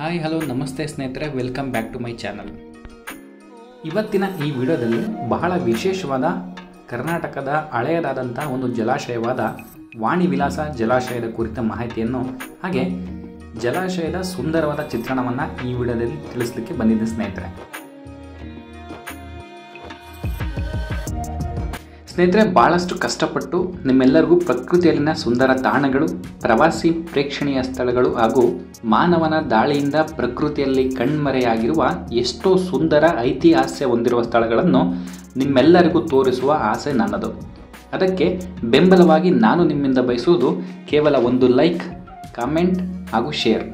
Hi hello ನಮಸ್ತೆ ಸ್ನೇಹಿತರೆ, welcome back to my channel. ಇವತ್ತಿನ ಈ ವಿಡಿಯೋದಲ್ಲಿ ಬಹಳ ವಿಶೇಷವಾದ ಕರ್ನಾಟಕದ ಹಳೆಯದಾದಂಥ ಒಂದು ಜಲಾಶಯವಾದ ವಾಣಿ ವಿಲಾಸ ಜಲಾಶಯದ ಕುರಿತ ಮಾಹಿತಿಯನ್ನು ಹಾಗೆ ಜಲಾಶಯದ ಸುಂದರವಾದ ಚಿತ್ರಣವನ್ನು ಈ ವಿಡಿಯೋದಲ್ಲಿ ತಿಳಿಸಲಿಕ್ಕೆ ಬಂದಿದ್ದೆ ಸ್ನೇಹಿತರೆ. ಭಾಳಷ್ಟು ಕಷ್ಟಪಟ್ಟು ನಿಮ್ಮೆಲ್ಲರಿಗೂ ಪ್ರಕೃತಿಯಲ್ಲಿನ ಸುಂದರ ತಾಣಗಳು, ಪ್ರವಾಸಿ ಪ್ರೇಕ್ಷಣೀಯ ಸ್ಥಳಗಳು ಹಾಗೂ ಮಾನವನ ದಾಳಿಯಿಂದ ಪ್ರಕೃತಿಯಲ್ಲಿ ಕಣ್ಮರೆಯಾಗಿರುವ ಎಷ್ಟೋ ಸುಂದರ ಐತಿಹಾಸ್ಯ ಹೊಂದಿರುವ ಸ್ಥಳಗಳನ್ನು ನಿಮ್ಮೆಲ್ಲರಿಗೂ ತೋರಿಸುವ ಆಸೆ ನನ್ನದು. ಅದಕ್ಕೆ ಬೆಂಬಲವಾಗಿ ನಾನು ನಿಮ್ಮಿಂದ ಬಯಸುವುದು ಕೇವಲ ಒಂದು ಲೈಕ್, ಕಾಮೆಂಟ್ ಹಾಗೂ ಶೇರ್.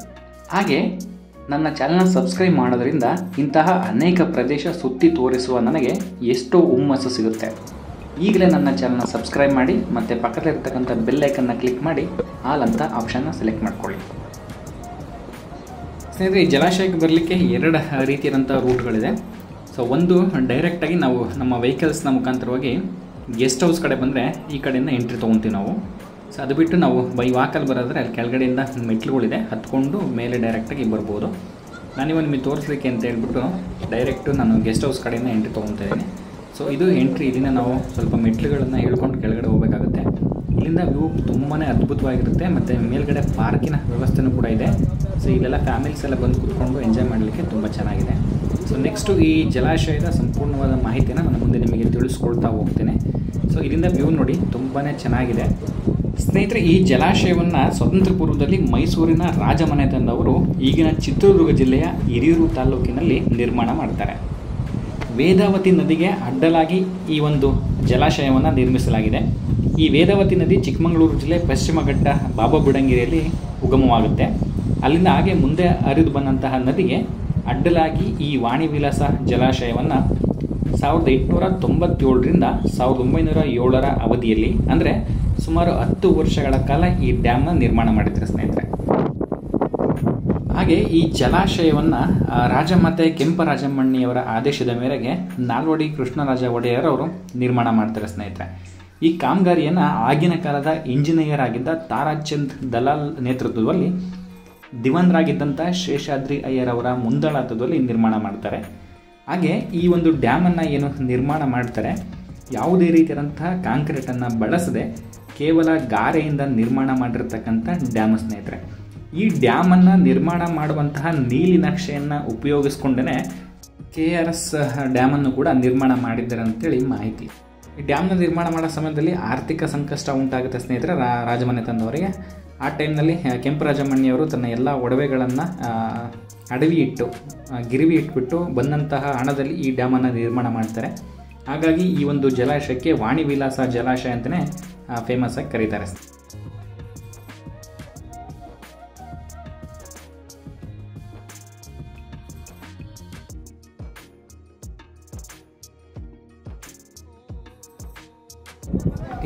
ಹಾಗೆ ನನ್ನ ಚಾನಲ್ನ ಸಬ್ಸ್ಕ್ರೈಬ್ ಮಾಡೋದ್ರಿಂದ ಇಂತಹ ಅನೇಕ ಪ್ರದೇಶ ಸುತ್ತಿ ತೋರಿಸುವ ನನಗೆ ಎಷ್ಟೋ ಹುಮ್ಮಸ್ಸು ಸಿಗುತ್ತೆ. ಈಗಲೇ ನನ್ನ ಚಾನಲ್ನ ಸಬ್ಸ್ಕ್ರೈಬ್ ಮಾಡಿ ಮತ್ತು ಪಕ್ಕದಲ್ಲಿರ್ತಕ್ಕಂಥ ಬೆಲ್ ಐಕನ್ನ ಕ್ಲಿಕ್ ಮಾಡಿ ಆಲ್ ಅಂತ ಆಪ್ಷನ್ನ ಸೆಲೆಕ್ಟ್ ಮಾಡ್ಕೊಳ್ಳಿ. ಸ್ನೇಹಿತರೆ, ಈ ಜಲಾಶಯಕ್ಕೆ ಬರಲಿಕ್ಕೆ ಎರಡು ರೀತಿಯಾದಂಥ ರೂಟ್ಗಳಿದೆ. ಸೊ ಒಂದು ಡೈರೆಕ್ಟಾಗಿ ನಾವು ನಮ್ಮ ವೆಹಿಕಲ್ಸ್ನ ಮುಖಾಂತರವಾಗಿ ಗೆಸ್ಟ್ ಹೌಸ್ ಕಡೆ ಬಂದರೆ ಈ ಕಡೆಯಿಂದ ಎಂಟ್ರಿ ತೊಗೊತೀವಿ ನಾವು. ಸೊ ಅದು ಬಿಟ್ಟು ನಾವು ಬೈ ವಾಕಲ್ಲಿ ಬರೋದ್ರೆ ಅಲ್ಲಿ ಕೆಳಗಡೆಯಿಂದ ಮೆಟ್ಲುಗಳಿದೆ, ಹತ್ಕೊಂಡು ಮೇಲೆ ಡೈರೆಕ್ಟಾಗಿ ಬರ್ಬೋದು. ನಾನಿವಾಗ ನಿಮಗೆ ತೋರಿಸ್ಲಿಕ್ಕೆ ಅಂತ ಹೇಳ್ಬಿಟ್ಟು ಡೈರೆಕ್ಟು ನಾನು ಗೆಸ್ಟ್ ಹೌಸ್ ಕಡೆಯಿಂದ ಎಂಟ್ರಿ ತೊಗೊತಾ ಇದ್ದೀನಿ. ಸೊ ಇದು ಎಂಟ್ರಿ. ಇಲ್ಲಿಂದ ನಾವು ಸ್ವಲ್ಪ ಮೆಟ್ಲುಗಳನ್ನು ಹೇಳ್ಕೊಂಡು ಕೆಳಗಡೆ ಹೋಗಬೇಕಾಗುತ್ತೆ. ಇಲ್ಲಿಂದ ವ್ಯೂ ತುಂಬಾ ಅದ್ಭುತವಾಗಿರುತ್ತೆ ಮತ್ತು ಮೇಲ್ಗಡೆ ಪಾರ್ಕಿನ ವ್ಯವಸ್ಥೆನೂ ಕೂಡ ಇದೆ. ಸೊ ಇಲ್ಲೆಲ್ಲ ಫ್ಯಾಮಿಲೀಸ್ ಎಲ್ಲ ಬಂದು ಕೂತ್ಕೊಂಡು ಎಂಜಾಯ್ ಮಾಡಲಿಕ್ಕೆ ತುಂಬ ಚೆನ್ನಾಗಿದೆ. ಸೊ ನೆಕ್ಸ್ಟು ಈ ಜಲಾಶಯದ ಸಂಪೂರ್ಣವಾದ ಮಾಹಿತಿಯನ್ನು ನಾನು ಮುಂದೆ ನಿಮಗೆ ತಿಳಿಸ್ಕೊಳ್ತಾ ಹೋಗ್ತೇನೆ. ಸೊ ಇಲ್ಲಿಂದ ವ್ಯೂ ನೋಡಿ ತುಂಬಾ ಚೆನ್ನಾಗಿದೆ ಸ್ನೇಹಿತರೆ. ಈ ಜಲಾಶಯವನ್ನು ಸ್ವತಂತ್ರ ಪೂರ್ವದಲ್ಲಿ ಮೈಸೂರಿನ ರಾಜಮನೆತನದವರು ಈಗಿನ ಚಿತ್ರದುರ್ಗ ಜಿಲ್ಲೆಯ ಹಿರಿಯೂರು ತಾಲೂಕಿನಲ್ಲಿ ನಿರ್ಮಾಣ ಮಾಡ್ತಾರೆ. ವೇದಾವತಿ ನದಿಗೆ ಅಡ್ಡಲಾಗಿ ಈ ಒಂದು ಜಲಾಶಯವನ್ನು ನಿರ್ಮಿಸಲಾಗಿದೆ. ಈ ವೇದಾವತಿ ನದಿ ಚಿಕ್ಕಮಗಳೂರು ಜಿಲ್ಲೆ ಪಶ್ಚಿಮ ಘಟ್ಟ ಬಾಬಾ ಬುಡಂಗಿರಿಯಲ್ಲಿ ಉಗಮವಾಗುತ್ತೆ. ಅಲ್ಲಿಂದ ಹಾಗೆ ಮುಂದೆ ಹರಿದು ಬಂದಂತಹ ನದಿಗೆ ಅಡ್ಡಲಾಗಿ ಈ ವಾಣಿ ವಿಲಾಸ ಜಲಾಶಯವನ್ನು 1897ರಿಂದ 1907ರ ಅವಧಿಯಲ್ಲಿ, ಅಂದರೆ ಸುಮಾರು 10 ವರ್ಷಗಳ ಕಾಲ ಈ ಡ್ಯಾಮ್ನ ನಿರ್ಮಾಣ ಮಾಡಿದ್ದಾರೆ ಸ್ನೇಹಿತರೆ. ಹಾಗೆ ಈ ಜಲಾಶಯವನ್ನು ರಾಜಮಾತೆ ಕೆಂಪರಾಜಮ್ಮಣ್ಣಿಯವರ ಆದೇಶದ ಮೇರೆಗೆ ನಾಲ್ವಡಿ ಕೃಷ್ಣರಾಜ ಒಡೆಯರ್ ಅವರು ನಿರ್ಮಾಣ ಮಾಡ್ತಾರೆ ಸ್ನೇಹಿತರೆ. ಈ ಕಾಮಗಾರಿಯನ್ನು ಆಗಿನ ಕಾಲದ ಇಂಜಿನಿಯರ್ ಆಗಿದ್ದ ತಾರಾಚಂದ್ ದಲಾಲ್ ನೇತೃತ್ವದಲ್ಲಿ ದಿವಂಗತರಾಗಿದ್ದಂಥ ಶೇಷಾದ್ರಿ ಅಯ್ಯರ್ ಅವರ ಮುಂದಾಳತ್ವದಲ್ಲಿ ನಿರ್ಮಾಣ ಮಾಡ್ತಾರೆ. ಹಾಗೆ ಈ ಒಂದು ಡ್ಯಾಮನ್ನು ಏನು ನಿರ್ಮಾಣ ಮಾಡ್ತಾರೆ, ಯಾವುದೇ ರೀತಿಯಾದಂತಹ ಕಾಂಕ್ರೀಟನ್ನು ಬಳಸದೆ ಕೇವಲ ಗಾರೆಯಿಂದ ನಿರ್ಮಾಣ ಮಾಡಿರ್ತಕ್ಕಂಥ ಡ್ಯಾಮ್ ಸ್ನೇಹಿತರೆ. ಈ ಡ್ಯಾಮನ್ನು ನಿರ್ಮಾಣ ಮಾಡುವಂತಹ ನೀಲಿ ನಕ್ಷೆಯನ್ನು ಉಪಯೋಗಿಸ್ಕೊಂಡೇ KRS ಡ್ಯಾಮನ್ನು ಕೂಡ ನಿರ್ಮಾಣ ಮಾಡಿದ್ದಾರೆ ಅಂತೇಳಿ ಮಾಹಿತಿ. ಈ ಡ್ಯಾಮ್ನ ನಿರ್ಮಾಣ ಮಾಡೋ ಸಮಯದಲ್ಲಿ ಆರ್ಥಿಕ ಸಂಕಷ್ಟ ಉಂಟಾಗುತ್ತೆ ಸ್ನೇಹಿತರೆ ರಾಜಮನೆತನದವರಿಗೆ. ಆ ಟೈಮ್ನಲ್ಲಿ ಕೆಂಪರಾಜಮ್ಮಣ್ಣಿಯವರು ತನ್ನ ಎಲ್ಲ ಒಡವೆಗಳನ್ನು ಗಿರಿವಿ ಇಟ್ಬಿಟ್ಟು ಬಂದಂತಹ ಹಣದಲ್ಲಿ ಈ ಡ್ಯಾಮನ್ನು ನಿರ್ಮಾಣ ಮಾಡ್ತಾರೆ. ಹಾಗಾಗಿ ಈ ಒಂದು ಜಲಾಶಯಕ್ಕೆ ವಾಣಿ ವಿಲಾಸ ಜಲಾಶಯ ಅಂತಲೇ ಫೇಮಸ್ ಆಗಿ ಕರೀತಾರೆ.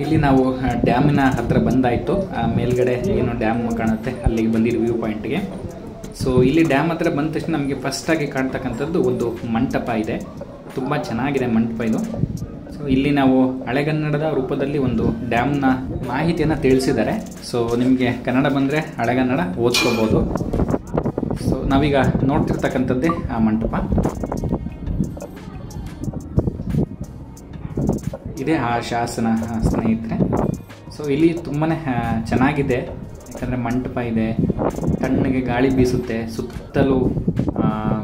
ಇಲ್ಲಿ ನಾವು ಡ್ಯಾಮಿನ ಹತ್ರ ಬಂದಾಯಿತು. ಮೇಲ್ಗಡೆ ಏನು ಡ್ಯಾಮ್ ಕಾಣುತ್ತೆ ಅಲ್ಲಿಗೆ ಬಂದಿರೋ ವ್ಯೂ ಪಾಯಿಂಟ್ಗೆ. ಸೊ ಇಲ್ಲಿ ಡ್ಯಾಮ್ ಹತ್ರ ಬಂದ ತಕ್ಷಣ ನಮಗೆ ಫಸ್ಟಾಗಿ ಕಾಣ್ತಕ್ಕಂಥದ್ದು ಒಂದು ಮಂಟಪ ಇದೆ. ತುಂಬ ಚೆನ್ನಾಗಿದೆ ಮಂಟಪ ಇದು. ಸೊ ಇಲ್ಲಿ ನಾವು ಹಳೆಗನ್ನಡದ ರೂಪದಲ್ಲಿ ಒಂದು ಡ್ಯಾಮ್ನ ಮಾಹಿತಿಯನ್ನು ತಿಳಿಸಿದ್ದಾರೆ. ಸೊ ನಿಮಗೆ ಕನ್ನಡ ಬಂದರೆ ಹಳೆಗನ್ನಡ ಓದ್ಕೋಬೋದು. ಸೊ ನಾವೀಗ ನೋಡ್ತಿರ್ತಕ್ಕಂಥದ್ದೇ ಆ ಮಂಟಪ. ಇದೇ ಆ ಶಾಸನ ಸ್ನೇಹಿತರೆ. ಸೊ ಇಲ್ಲಿ ತುಂಬಾ ಚೆನ್ನಾಗಿದೆ, ಯಾಕಂದರೆ ಮಂಟಪ ಇದೆ, ಕಣ್ಣಿಗೆ ಗಾಳಿ ಬೀಸುತ್ತೆ, ಸುತ್ತಲೂ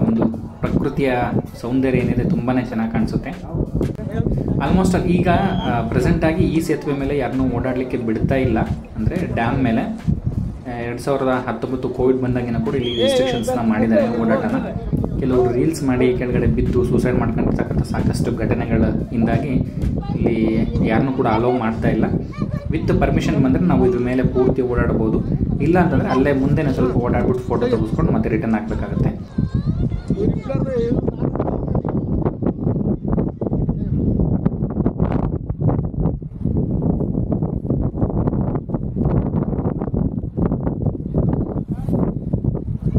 ಒಂದು ಪ್ರಕೃತಿಯ ಸೌಂದರ್ಯ ಏನಿದೆ ತುಂಬಾ ಚೆನ್ನಾಗಿ ಕಾಣಿಸುತ್ತೆ. ಆಲ್ಮೋಸ್ಟ್ ಈಗ ಪ್ರೆಸೆಂಟಾಗಿ ಈ ಸೇತುವೆ ಮೇಲೆ ಯಾರನ್ನೂ ಓಡಾಡಲಿಕ್ಕೆ ಬಿಡ್ತಾ ಇಲ್ಲ. ಅಂದರೆ ಡ್ಯಾಮ್ ಮೇಲೆ 2019 ಕೋವಿಡ್ ಬಂದಾಗಿನ ಕೂಡ ಇಲ್ಲಿ ರಿಸ್ಟ್ರಿಕ್ಷನ್ಸ್ನ ಮಾಡಿದ್ದಾರೆ ಓಡಾಟನ. ಕೆಲವರು ರೀಲ್ಸ್ ಮಾಡಿ ಕೆಳಗಡೆ ಬಿದ್ದು ಸೂಸೈಡ್ ಮಾಡ್ಕೊಂಡಿರ್ತಕ್ಕಂಥ ಸಾಕಷ್ಟು ಘಟನೆಗಳಿಂದಾಗಿ ಇಲ್ಲಿ ಯಾರನ್ನೂ ಕೂಡ ಅಲೋ ಮಾಡ್ತಾ ಇಲ್ಲ. ವಿತ್ ಪರ್ಮಿಷನ್ ಬಂದರೆ ನಾವು ಇದ್ರ ಮೇಲೆ ಪೂರ್ತಿ ಓಡಾಡ್ಬೋದು. ಇಲ್ಲ ಅಂತಂದರೆ ಅಲ್ಲೇ ಮುಂದೆ ಸ್ವಲ್ಪ ಓಡಾಡ್ಬಿಟ್ಟು ಫೋಟೋ ತೆಗೆಸ್ಕೊಂಡು ಮತ್ತೆ ರಿಟರ್ನ್ ಹಾಕಬೇಕಾಗತ್ತೆ.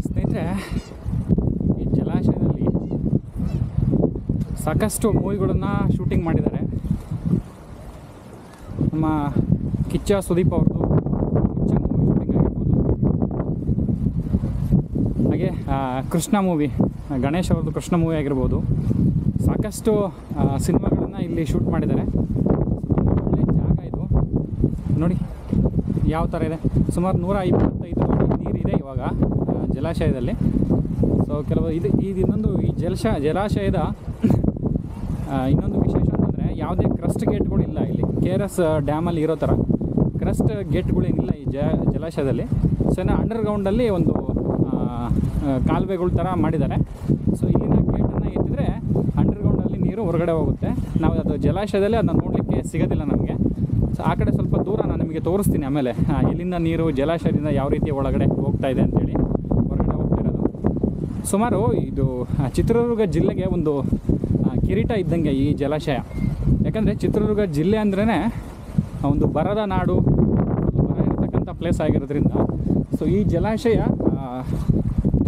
ಸ್ನೇಹಿತರೆ, ಈ ಜಲಾಶಯದಲ್ಲಿ ಸಾಕಷ್ಟು ಮೂವಿಗಳನ್ನು ಶೂಟಿಂಗ್ ಮಾಡಿದ್ದಾರೆ. ನಮ್ಮ ಕಿಚ್ಚ ಸುದೀಪ್ ಅವ್ರದ್ದು ಕಿಚ್ಚ ಮೂವಿ ಶೂಟಿಂಗ್ ಆಗಿರ್ಬೋದು. ಹಾಗೆ ಕೃಷ್ಣ ಮೂವಿ, ಗಣೇಶ್ ಅವ್ರದ್ದು ಕೃಷ್ಣ ಮೂವಿ ಆಗಿರ್ಬೋದು, ಸಾಕಷ್ಟು ಸಿನಿಮಾಗಳನ್ನು ಇಲ್ಲಿ ಶೂಟ್ ಮಾಡಿದ್ದಾರೆ. ಒಳ್ಳೆಯ ಜಾಗ ಇದು ನೋಡಿ ಯಾವ ಥರ ಇದೆ. ಸುಮಾರು 125 ಅಡಿ ನೀರಿದೆ ಇವಾಗ ಜಲಾಶಯದಲ್ಲಿ. ಸೊ ಕೆಲವು ಇನ್ನೊಂದು ಈ ಜಲಾಶಯದ ಇನ್ನೊಂದು ವಿಶೇಷ ಅಂತಂದರೆ ಯಾವುದೇ ಕ್ರಸ್ಟ್ ಗೇಟ್ಗಳಿಲ್ಲ ಇಲ್ಲಿ. KRS ಡ್ಯಾಮಲ್ಲಿ ಇರೋ ಥರ ಕ್ರಸ್ಟ್ ಗೇಟ್ಗಳೇನಿಲ್ಲ ಈ ಜಲಾಶಯದಲ್ಲಿ. ಸೊ ಅಂಡರ್ಗ್ರೌಂಡಲ್ಲಿ ಒಂದು ಕಾಲುವೆಗಳ ಥರ ಮಾಡಿದ್ದಾರೆ. ಸೊ ಇಲ್ಲಿನ ಗೇಟನ್ನು ಎತ್ತಿದರೆ ಅಂಡರ್ಗ್ರೌಂಡಲ್ಲಿ ನೀರು ಹೊರಗಡೆ ಹೋಗುತ್ತೆ. ನಾವು ಅದು ಜಲಾಶಯದಲ್ಲಿ ಅದನ್ನ ನೋಡಲಿಕ್ಕೆ ಸಿಗೋದಿಲ್ಲ ನಮಗೆ. ಸೊ ಆ ಕಡೆ ಸ್ವಲ್ಪ ದೂರ ನಾನು ನಿಮಗೆ ತೋರಿಸ್ತೀನಿ ಆಮೇಲೆ ಎಲ್ಲಿಂದ ನೀರು ಜಲಾಶಯದಿಂದ ಯಾವ ರೀತಿ ಒಳಗಡೆ ಹೋಗ್ತಾ ಇದೆ ಅಂತೇಳಿ. ಹೊರಗಡೆ ಹೋಗ್ತಾ ಇರೋದು ಸುಮಾರು ಇದು ಚಿತ್ರದುರ್ಗ ಜಿಲ್ಲೆಗೆ ಒಂದು ಕಿರೀಟ ಇದ್ದಂಗೆ ಈ ಜಲಾಶಯ. ಯಾಕಂದರೆ ಚಿತ್ರದುರ್ಗ ಜಿಲ್ಲೆ ಅಂದ್ರೇ ಒಂದು ಬರದ ನಾಡು, ಬರ ಇರತಕ್ಕಂಥ ಪ್ಲೇಸ್ ಆಗಿರೋದ್ರಿಂದ ಸೊ ಈ ಜಲಾಶಯ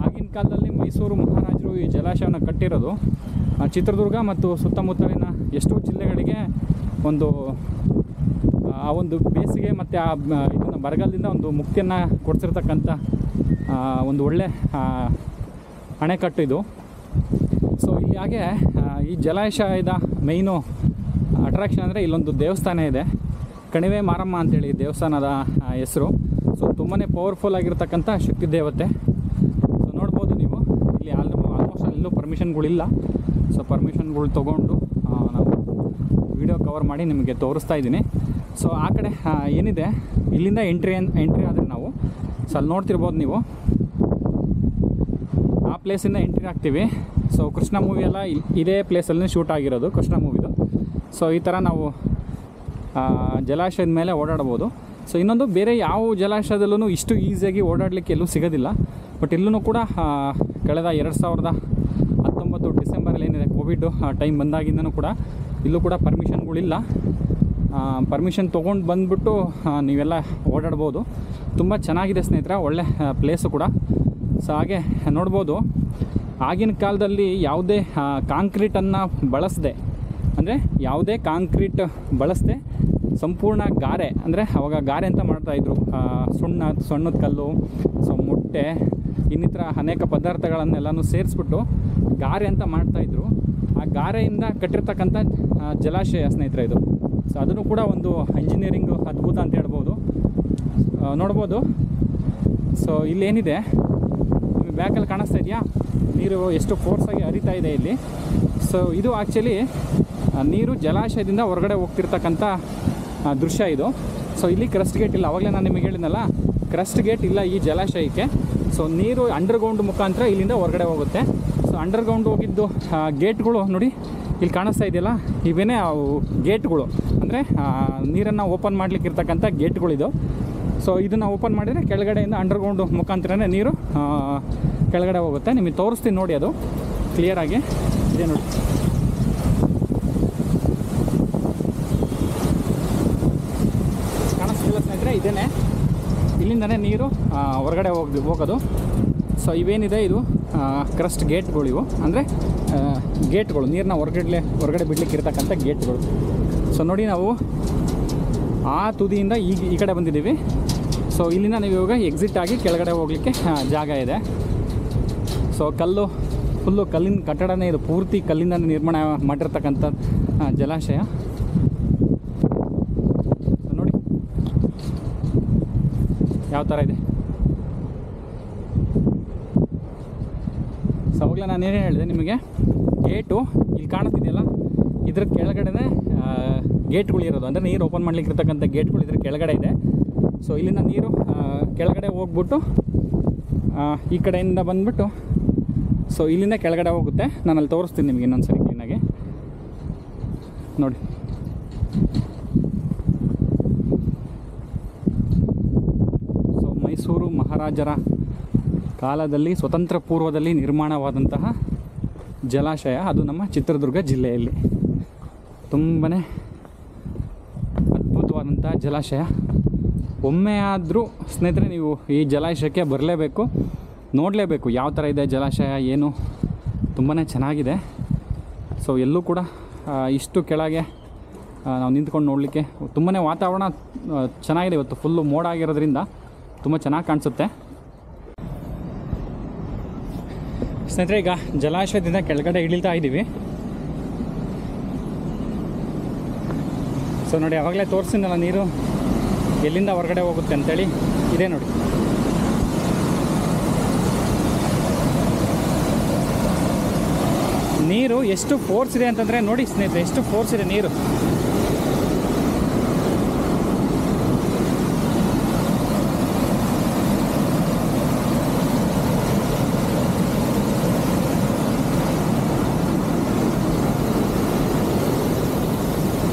ಆಗಿನ ಕಾಲದಲ್ಲಿ ಮೈಸೂರು ಮಹಾರಾಜರು ಈ ಜಲಾಶಯವನ್ನು ಕಟ್ಟಿರೋದು ಚಿತ್ರದುರ್ಗ ಮತ್ತು ಸುತ್ತಮುತ್ತಲಿನ ಎಷ್ಟೋ ಜಿಲ್ಲೆಗಳಿಗೆ ಒಂದು ಆ ಒಂದು ಬೇಸಿಗೆ ಮತ್ತು ಇದನ್ನು ಬರಗಾಲದಿಂದ ಒಂದು ಮುಕ್ತಿಯನ್ನು ಕೊಡ್ತಿರ್ತಕ್ಕಂಥ ಒಂದು ಒಳ್ಳೆ ಅಣೆಕಟ್ಟು ಇದು. ಸೊ ಇಲ್ಲಿ ಹಾಗೆ ಈ ಜಲಾಶಯದ ಮೈನು ಅಟ್ರಾಕ್ಷನ್ ಅಂದರೆ ಇಲ್ಲೊಂದು ದೇವಸ್ಥಾನ ಇದೆ, ಕಣಿವೆ ಮಾರಮ್ಮ ಅಂತೇಳಿ ದೇವಸ್ಥಾನದ ಹೆಸರು. ಸೊ ತುಂಬಾ ಪವರ್ಫುಲ್ ಆಗಿರ್ತಕ್ಕಂಥ ಶಕ್ತಿ ದೇವತೆ. ಸೊ ನೋಡ್ಬೋದು ನೀವು ಇಲ್ಲಿ ಆಲ್ಮೋಸ್ಟ್ ಅಲ್ಲೂ ಪರ್ಮಿಷನ್ಗಳಿಲ್ಲ. ಸೊ ಪರ್ಮಿಷನ್ಗಳು ತೊಗೊಂಡು ನಾವು ವಿಡಿಯೋ ಕವರ್ ಮಾಡಿ ನಿಮಗೆ ತೋರಿಸ್ತಾ ಇದ್ದೀನಿ. ಸೊ ಆ ಕಡೆ ಏನಿದೆ ಇಲ್ಲಿಂದ ಎಂಟ್ರಿ ಆದರೆ ನಾವು ಸೊ ಅಲ್ಲಿ ನೋಡ್ತಿರ್ಬೋದು ನೀವು, ಆ ಪ್ಲೇಸಿಂದ ಎಂಟ್ರಿ ಆಗ್ತೀವಿ. ಸೊ ಕೃಷ್ಣ ಮೂವಿ ಎಲ್ಲ ಇದೇ ಪ್ಲೇಸಲ್ಲಿ ಶೂಟ್ ಆಗಿರೋದು ಕೃಷ್ಣ ಮೂವಿದು. ಸೊ ಈ ಥರ ನಾವು ಜಲಾಶಯದ ಮೇಲೆ ಓಡಾಡ್ಬೋದು. ಸೊ ಇನ್ನೊಂದು ಬೇರೆ ಯಾವ ಜಲಾಶಯದಲ್ಲೂ ಇಷ್ಟು ಈಸಿಯಾಗಿ ಓಡಾಡಲಿಕ್ಕೆ ಎಲ್ಲೂ ಸಿಗೋದಿಲ್ಲ. ಬಟ್ ಇಲ್ಲೂ ಕೂಡ ಕಳೆದ 2019 ಡಿಸೆಂಬರಲ್ಲಿ ಏನಿದೆ ಕೋವಿಡ್ ಟೈಮ್ ಬಂದಾಗಿಂದನೂ ಕೂಡ ಇಲ್ಲೂ ಕೂಡ ಪರ್ಮಿಷನ್ಗಳಿಲ್ಲ. ಪರ್ಮಿಷನ್ ತೊಗೊಂಡು ಬಂದುಬಿಟ್ಟು ನೀವೆಲ್ಲ ಓಡಾಡ್ಬೋದು. ತುಂಬ ಚೆನ್ನಾಗಿದೆ ಸ್ನೇಹಿತರೆ, ಒಳ್ಳೆ ಪ್ಲೇಸು ಕೂಡ. ಸೊ ಹಾಗೆ ನೋಡ್ಬೋದು ಆಗಿನ ಕಾಲದಲ್ಲಿ ಯಾವುದೇ ಕಾಂಕ್ರೀಟನ್ನು ಬಳಸದೆ, ಅಂದರೆ ಯಾವುದೇ ಕಾಂಕ್ರೀಟ್ ಬಳಸದೆ ಸಂಪೂರ್ಣ ಗಾರೆ, ಅಂದರೆ ಅವಾಗ ಗಾರೆ ಅಂತ ಮಾಡ್ತಾಯಿದ್ರು. ಸಣ್ಣದ ಕಲ್ಲು, ಸೊ ಮೊಟ್ಟೆ, ಇನ್ನಿತರ ಅನೇಕ ಪದಾರ್ಥಗಳನ್ನೆಲ್ಲನೂ ಸೇರಿಸ್ಬಿಟ್ಟು ಗಾರೆ ಅಂತ ಮಾಡ್ತಾಯಿದ್ರು. ಆ ಗಾರೆಯಿಂದ ಕಟ್ಟಿರ್ತಕ್ಕಂಥ ಜಲಾಶಯ ಸ್ನೇಹಿತರೆ ಇದು. ಸೊ ಅದನ್ನು ಕೂಡ ಒಂದು ಇಂಜಿನಿಯರಿಂಗ್ ಅದ್ಭುತ ಅಂತ ಹೇಳ್ಬೋದು. ನೋಡ್ಬೋದು. ಸೊ ಇಲ್ಲೇನಿದೆ ನಿಮಗೆ ಬ್ಯಾಕಲ್ಲಿ ಕಾಣಿಸ್ತಾ ಇದೆಯಾ, ನೀರು ಎಷ್ಟು ಫೋರ್ಸಾಗಿ ಹರಿತಾ ಇದೆ ಇಲ್ಲಿ. ಸೊ ಇದು ಆ್ಯಕ್ಚುಲಿ ನೀರು ಜಲಾಶಯದಿಂದ ಹೊರಗಡೆ ಹೋಗ್ತಿರ್ತಕ್ಕಂಥ ದೃಶ್ಯ ಇದು. ಸೊ ಇಲ್ಲಿ ಕ್ರಸ್ಟ್ ಗೇಟ್ ಇಲ್ಲ, ಆವಾಗಲೇ ನಾನು ನಿಮಗೆ ಹೇಳಿದ್ನಲ್ಲ ಕ್ರಸ್ಟ್ ಗೇಟ್ ಇಲ್ಲ ಈ ಜಲಾಶಯಕ್ಕೆ. ಸೊ ನೀರು ಅಂಡರ್ಗ್ರೌಂಡ್ ಮುಖಾಂತರ ಇಲ್ಲಿಂದ ಹೊರಗಡೆ ಹೋಗುತ್ತೆ. ಸೊ ಅಂಡರ್ಗ್ರೌಂಡ್ ಹೋಗಿದ್ದು ಗೇಟ್ಗಳು ನೋಡಿ ಇಲ್ಲಿ ಕಾಣಿಸ್ತಾ ಇದೆಯಲ್ಲ, ಇವೇನೇ ಅವು ಗೇಟ್ಗಳು, ಅಂದರೆ ನೀರನ್ನು ಓಪನ್ ಮಾಡಲಿಕ್ಕೆ ಇರ್ತಕ್ಕಂಥ ಗೇಟ್ಗಳಿದು. ಸೊ ಇದನ್ನು ಓಪನ್ ಮಾಡಿದರೆ ಕೆಳಗಡೆಯಿಂದ ಅಂಡರ್ಗ್ರೌಂಡ್ ಮುಖಾಂತರನೇ ನೀರು ಕೆಳಗಡೆ ಹೋಗುತ್ತೆ. ನಿಮಗೆ ತೋರಿಸ್ತೀನಿ ನೋಡಿ, ಅದು ಕ್ಲಿಯರಾಗಿ ಇದೆ ನೋಡಿ. ಕಾಣಿಸ್ತಿಲ್ಲ ಸ್ನೇಹಿತರೆ, ಇದೇನೆ ಇಲ್ಲಿಂದನೇ ನೀರು ಹೊರಗಡೆ ಹೋಗೋದು. ಸೊ ಇವೇನಿದೆ ಇದು ಕ್ರಸ್ಟ್ ಗೇಟ್ಗಳು, ಇವು ಅಂದರೆ ಗೇಟ್ಗಳು, ನೀರನ್ನ ಹೊರಗಡೆ ಬಿಡ್ಲಿಕ್ಕೆ ಇರ್ತಕ್ಕಂಥ ಗೇಟ್ಗಳು. ಸೊ ನೋಡಿ ನಾವು ಆ ತುದಿಯಿಂದ ಈ ಕಡೆ ಬಂದಿದ್ದೀವಿ. ಸೊ ಇಲ್ಲಿಂದ ನೀವು ಇವಾಗ ಎಕ್ಸಿಟ್ ಆಗಿ ಕೆಳಗಡೆ ಹೋಗಲಿಕ್ಕೆ ಜಾಗ ಇದೆ. ಸೊ ಫುಲ್ಲು ಕಲ್ಲಿನ ಕಟ್ಟಡನೇ ಇದು, ಪೂರ್ತಿ ಕಲ್ಲಿಂದ ನಿರ್ಮಾಣ ಮಾಡಿರ್ತಕ್ಕಂಥ ಜಲಾಶಯ. ಸೊ ನೋಡಿ ಯಾವ ಥರ ಇದೆ. ಸೊ ಅವಾಗಲೇ ನಾನು ಏನೇನು ಹೇಳಿದೆ ನಿಮಗೆ, ಗೇಟು ಇಲ್ಲಿ ಕಾಣುತ್ತಿದೆಯಲ್ಲ, ಇದ್ರ ಕೆಳಗಡೆನೇ ಗೇಟ್ಗಳು ಇರೋದು, ಅಂದರೆ ನೀರು ಓಪನ್ ಮಾಡ್ಲಿಕ್ಕೆ ಇರ್ತಕ್ಕಂಥ ಗೇಟ್ಗಳು ಇದ್ರ ಕೆಳಗಡೆ ಇದೆ. ಸೊ ಇಲ್ಲಿಂದ ನೀರು ಕೆಳಗಡೆ ಹೋಗ್ಬಿಟ್ಟು ಈ ಕಡೆಯಿಂದ ಬಂದುಬಿಟ್ಟು ಸೊ ಇಲ್ಲಿಂದ ಕೆಳಗಡೆ ಹೋಗುತ್ತೆ. ನಾನು ಅಲ್ಲಿ ತೋರಿಸ್ತೀನಿ ನಿಮಗೆ ಇನ್ನೊಂದು ಸರಿ ಕ್ಲೀನಾಗಿ ನೋಡಿ. ಸೊ ಮೈಸೂರು ಮಹಾರಾಜರ ಕಾಲದಲ್ಲಿ ಸ್ವತಂತ್ರ ಪೂರ್ವದಲ್ಲಿ ನಿರ್ಮಾಣವಾದಂತಹ ಜಲಾಶಯ, ಅದು ನಮ್ಮ ಚಿತ್ರದುರ್ಗ ಜಿಲ್ಲೆಯಲ್ಲಿ. ತುಂಬಾ ಅದ್ಭುತವಾದಂಥ ಜಲಾಶಯ. ಒಮ್ಮೆ ಆದರೂ ಸ್ನೇಹಿತರೆ ನೀವು ಈ ಜಲಾಶಯಕ್ಕೆ ಬರಲೇಬೇಕು, ನೋಡಲೇಬೇಕು ಯಾವ ಥರ ಇದೆ ಜಲಾಶಯ ಏನು. ತುಂಬಾ ಚೆನ್ನಾಗಿದೆ. ಸೊ ಎಲ್ಲೂ ಕೂಡ ಇಷ್ಟು ಕೆಳಗೆ ನಾವು ನಿಂತ್ಕೊಂಡು ನೋಡಲಿಕ್ಕೆ ತುಂಬಾ ವಾತಾವರಣ ಚೆನ್ನಾಗಿದೆ. ಇವತ್ತು ಫುಲ್ಲು ಮೋಡ ಆಗಿರೋದ್ರಿಂದ ತುಂಬ ಚೆನ್ನಾಗಿ ಕಾಣಿಸುತ್ತೆ. ಸ್ನೇಹಿತರೆ, ಈಗ ಜಲಾಶಯದಿಂದ ಕೆಳಗಡೆ ಇಳಿತಾ ಇದ್ದೀವಿ. ಸೊ ನೋಡಿ, ಆವಾಗಲೇ ತೋರಿಸಿದ್ನಲ್ಲ ನೀರು ಎಲ್ಲಿಂದ ಹೊರಗಡೆ ಹೋಗುತ್ತೆ ಅಂತೇಳಿ. ಇದೆ ನೋಡಿ. ನೀರು ಎಷ್ಟು ಫೋರ್ಸ್ ಇದೆ ಅಂತಂದರೆ ನೋಡಿ ಸ್ನೇಹಿತರೆ, ಎಷ್ಟು ಫೋರ್ಸ್ ಇದೆ ನೀರು.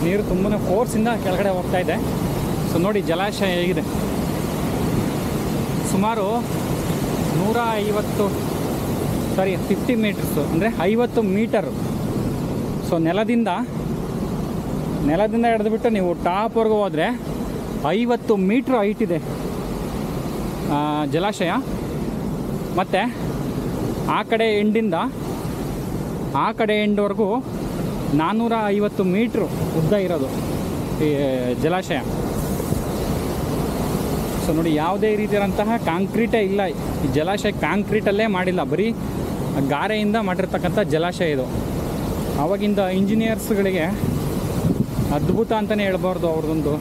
ನೀರು ತುಂಬಾ ಫೋರ್ಸಿಂದ ಕೆಳಗಡೆ ಹೋಗ್ತಾ ಇದೆ. ಸೊ ನೋಡಿ ಜಲಾಶಯ ಹೇಗಿದೆ. ಸುಮಾರು 50 ಮೀಟರ್ಸು, ಅಂದರೆ 50 ಮೀಟರು. ಸೊ ನೆಲದಿಂದ ಹಿಡಿದುಬಿಟ್ಟು ನೀವು ಟಾಪ್ವರೆಗೂ ಹೋದರೆ 50 ಮೀಟ್ರ್ ಹೈಟ್ ಇದೆ ಜಲಾಶಯ. ಮತ್ತು ಆ ಕಡೆ ಎಂಡ್ವರೆಗೂ 450 ಮೀಟ್ರು ಉದ್ದ ಇರೋದು ಈ ಜಲಾಶಯ. ಸೊ ನೋಡಿ, ಯಾವುದೇ ರೀತಿಯಾದಂತಹ ಕಾಂಕ್ರೀಟೇ ಇಲ್ಲ. ಈ ಜಲಾಶಯ ಕಾಂಕ್ರೀಟಲ್ಲೇ ಮಾಡಿಲ್ಲ, ಬರೀ ಗಾರೆಯಿಂದ ಮಾಡಿರ್ತಕ್ಕಂಥ ಜಲಾಶಯ ಇದು. ಆವಾಗಿಂದ ಇಂಜಿನಿಯರ್ಸ್ಗಳಿಗೆ ಅದ್ಭುತ ಅಂತಲೇ ಹೇಳ್ಬಾರ್ದು. ಅವ್ರದ್ದೊಂದು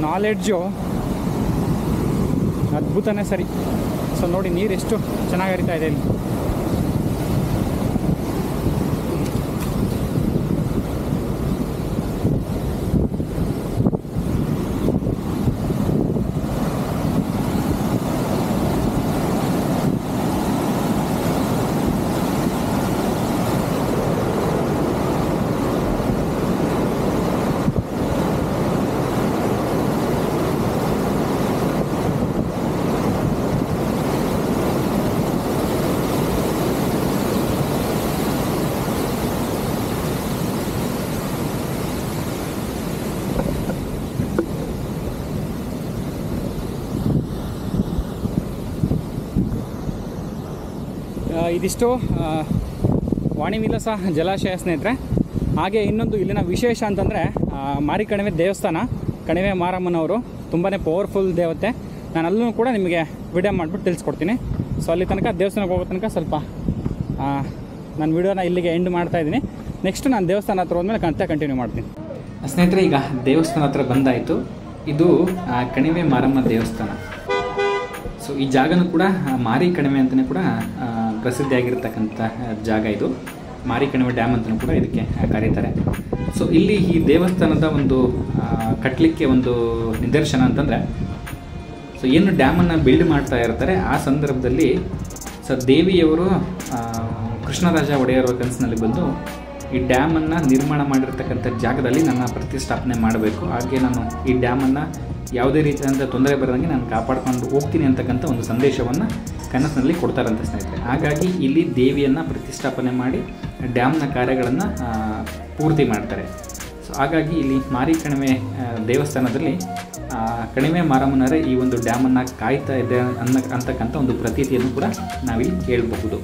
ನಾಲೆಡ್ಜು ಅದ್ಭುತನೇ ಸರಿ. ಸೊ ನೋಡಿ, ನೀರು ಎಷ್ಟು ಚೆನ್ನಾಗಿ ಹರಿತಾ ಇದೆ ಇಲ್ಲಿ. ಇದಿಷ್ಟು ವಾಣಿವಿಲಾಸ ಜಲಾಶಯ ಸ್ನೇಹಿತರೆ. ಹಾಗೆ ಇನ್ನೊಂದು ಇಲ್ಲಿನ ವಿಶೇಷ ಅಂತಂದರೆ ಮಾರಿಕಣಿವೆ ದೇವಸ್ಥಾನ. ಕಣಿವೆ ಮಾರಮ್ಮನವರು ತುಂಬಾ ಪವರ್ಫುಲ್ ದೇವತೆ. ನಾನು ಅಲ್ಲೂ ಕೂಡ ನಿಮಗೆ ವಿಡಿಯೋ ಮಾಡಿಬಿಟ್ಟು ತಿಳಿಸ್ಕೊಡ್ತೀನಿ. ಸೊ ಅಲ್ಲಿ ತನಕ ದೇವಸ್ಥಾನಕ್ಕೆ ಹೋಗೋ ತನಕ ಸ್ವಲ್ಪ ನಾನು ವಿಡಿಯೋನ ಇಲ್ಲಿಗೆ ಎಂಡ್ ಮಾಡ್ತಾಯಿದ್ದೀನಿ. ನೆಕ್ಸ್ಟ್ ನಾನು ದೇವಸ್ಥಾನ ಹತ್ರ ಹೋದ್ಮೇಲೆ ಮತ್ತೆ ಕಂಟಿನ್ಯೂ ಮಾಡ್ತೀನಿ. ಸ್ನೇಹಿತರೆ, ಈಗ ದೇವಸ್ಥಾನ ಹತ್ರ ಬಂದಾಯಿತು. ಇದು ಕಣಿವೆ ಮಾರಮ್ಮ ದೇವಸ್ಥಾನ. ಸೊ ಈ ಜಾಗನೂ ಕೂಡ ಮಾರಿ ಕಣಿವೆ ಅಂತಲೇ ಕೂಡ ಪ್ರಸಿದ್ಧಿಯಾಗಿರ್ತಕ್ಕಂಥ ಜಾಗ ಇದು. ಮಾರಿ ಕಣಿವೆ ಡ್ಯಾಮ್ ಅಂತಲೂ ಕೂಡ ಇದಕ್ಕೆ ಕರೀತಾರೆ. ಸೊ ಇಲ್ಲಿ ಈ ದೇವಸ್ಥಾನದ ಒಂದು ಕಟ್ಟಲಿಕ್ಕೆ ಒಂದು ನಿದರ್ಶನ ಅಂತಂದರೆ, ಸೊ ಏನು ಡ್ಯಾಮನ್ನು ಬಿಲ್ಡ್ ಮಾಡ್ತಾ ಇರ್ತಾರೆ ಆ ಸಂದರ್ಭದಲ್ಲಿ ದೇವಿಯವರು ಕೃಷ್ಣರಾಜ ಒಡೆಯರ ಕನಸಿನಲ್ಲಿ ಬಂದು ಈ ಡ್ಯಾಮನ್ನು ನಿರ್ಮಾಣ ಮಾಡಿರ್ತಕ್ಕಂಥ ಜಾಗದಲ್ಲಿ ನನ್ನ ಪ್ರತಿಷ್ಠಾಪನೆ ಮಾಡಬೇಕು, ಹಾಗೆ ನಾನು ಈ ಡ್ಯಾಮನ್ನು ಯಾವುದೇ ರೀತಿಯಾದಂಥ ತೊಂದರೆ ಬರದಂಗೆ ನಾನು ಕಾಪಾಡ್ಕೊಂಡು ಹೋಗ್ತೀನಿ ಅಂತಕ್ಕಂಥ ಒಂದು ಸಂದೇಶವನ್ನು ಕನಸಿನಲ್ಲಿ ಕೊಡ್ತಾರಂತೆ ಸ್ನೇಹಿತರೆ. ಹಾಗಾಗಿ ಇಲ್ಲಿ ದೇವಿಯನ್ನು ಪ್ರತಿಷ್ಠಾಪನೆ ಮಾಡಿ ಡ್ಯಾಮ್ನ ಕಾರ್ಯಗಳನ್ನು ಪೂರ್ತಿ ಮಾಡ್ತಾರೆ. ಸೊ ಹಾಗಾಗಿ ಇಲ್ಲಿ ಮಾರಿ ಕಣಿವೆ ದೇವಸ್ಥಾನದಲ್ಲಿ ಕಣಿವೆ ಮಾರಮ್ಮನವರೇ ಈ ಒಂದು ಡ್ಯಾಮನ್ನು ಕಾಯ್ತಾ ಇದೆ ಅಂತಕ್ಕಂಥ ಒಂದು ಪ್ರತೀತಿಯನ್ನು ಕೂಡ ನಾವಿಲ್ಲಿ ಕೇಳಬಹುದು.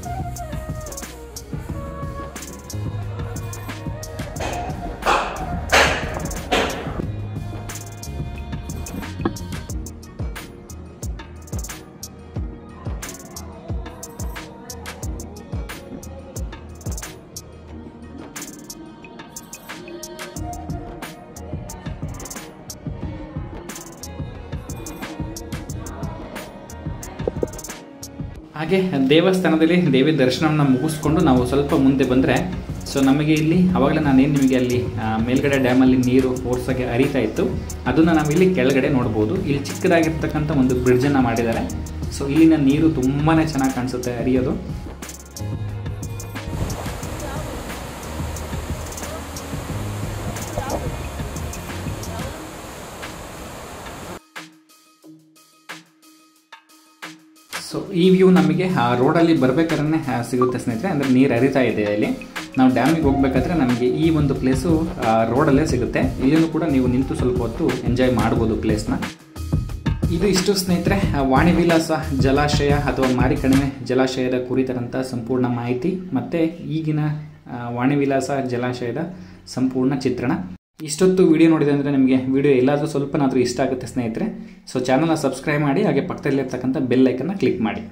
ಹಾಗೆ ದೇವಸ್ಥಾನದಲ್ಲಿ ದೇವಿ ದರ್ಶನವನ್ನು ಮುಗಿಸ್ಕೊಂಡು ನಾವು ಸ್ವಲ್ಪ ಮುಂದೆ ಬಂದರೆ ಸೊ ನಮಗೆ ಇಲ್ಲಿ ಆವಾಗಲೇ ನಾನೇನು ನಿಮಗೆ ಅಲ್ಲಿ ಮೇಲ್ಗಡೆ ಡ್ಯಾಮಲ್ಲಿ ನೀರು ಫೋರ್ಸಾಗಿ ಹರಿತಾ ಇತ್ತು, ಅದನ್ನು ನಾವಿಲ್ಲಿ ಕೆಳಗಡೆ ನೋಡ್ಬೋದು. ಇಲ್ಲಿ ಚಿಕ್ಕದಾಗಿರ್ತಕ್ಕಂಥ ಒಂದು ಬ್ರಿಡ್ಜನ್ನು ಮಾಡಿದ್ದಾರೆ. ಸೊ ಇಲ್ಲಿನ ನೀರು ತುಂಬಾ ಚೆನ್ನಾಗಿ ಕಾಣಿಸುತ್ತೆ ಹರಿಯೋದು. ಸೊ ಈ ವ್ಯೂ ನಮಗೆ ಆ ರೋಡಲ್ಲಿ ಬರಬೇಕಾದ್ರೆ ಸಿಗುತ್ತೆ ಸ್ನೇಹಿತರೆ. ಅಂದರೆ ನೀರು ಹರಿತಾ ಇದೆ ಇಲ್ಲಿ. ನಾವು ಡ್ಯಾಮಿಗೆ ಹೋಗ್ಬೇಕಾದ್ರೆ ನಮಗೆ ಈ ಒಂದು ಪ್ಲೇಸು ರೋಡಲ್ಲೇ ಸಿಗುತ್ತೆ. ಇಲ್ಲಿನೂ ಕೂಡ ನೀವು ನಿಂತು ಸ್ವಲ್ಪ ಹೊತ್ತು ಎಂಜಾಯ್ ಮಾಡ್ಬೋದು ಪ್ಲೇಸ್ನ. ಇದು ಇಷ್ಟು ಸ್ನೇಹಿತರೆ ವಾಣಿವಿಲಾಸ ಜಲಾಶಯ ಅಥವಾ ಮಾರಿಕಣಿವೆ ಜಲಾಶಯದ ಕುರಿತಂಥ ಸಂಪೂರ್ಣ ಮಾಹಿತಿ ಮತ್ತು ಈಗಿನ ವಾಣಿವಿಲಾಸ ಜಲಾಶಯದ ಸಂಪೂರ್ಣ ಚಿತ್ರಣ. ಇಷ್ಟೊತ್ತು ವಿಡಿಯೋ ನೋಡಿದೆ ಅಂದರೆ ನಿಮಗೆ ವಿಡಿಯೋ ಎಲ್ಲಾದರೂ ಸ್ವಲ್ಪನಾದರೂ ಇಷ್ಟ ಆಗುತ್ತೆ ಸ್ನೇಹಿತರೆ. ಸೊ ಚಾನಲ್ನ ಸಬ್ಸ್ಕ್ರೈಬ್ ಮಾಡಿ, ಹಾಗೆ ಪಕ್ಕದಲ್ಲಿರ್ತಕ್ಕಂಥ ಬೆಲ್ ಐಕನ್ನ ಕ್ಲಿಕ್ ಮಾಡಿ.